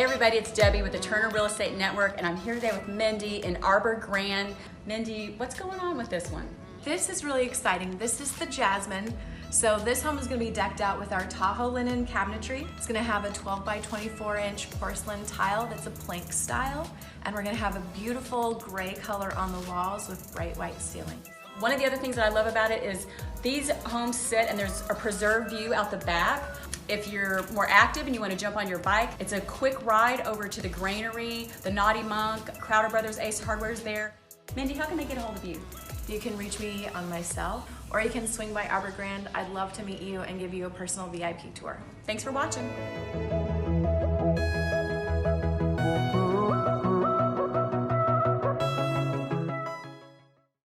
Hey everybody, it's Debbie with the Turner Real Estate Network, and I'm here today with Mindy in Arbor Grande. Mindy, what's going on with this one? This is really exciting. This is the Jasmine. So this home is going to be decked out with our Tahoe linen cabinetry. It's going to have a 12 by 24 inch porcelain tile that's a plank style, and we're going to have a beautiful gray color on the walls with bright white ceiling. One of the other things that I love about it is these homes sit and there's a preserved view out the back. If you're more active and you want to jump on your bike, it's a quick ride over to the Granary, the Naughty Monk, Crowder Brothers, Ace Hardware's there. Mindy, how can they get a hold of you? You can reach me on my cell, or you can swing by Arbor Grande. I'd love to meet you and give you a personal VIP tour. Thanks for watching.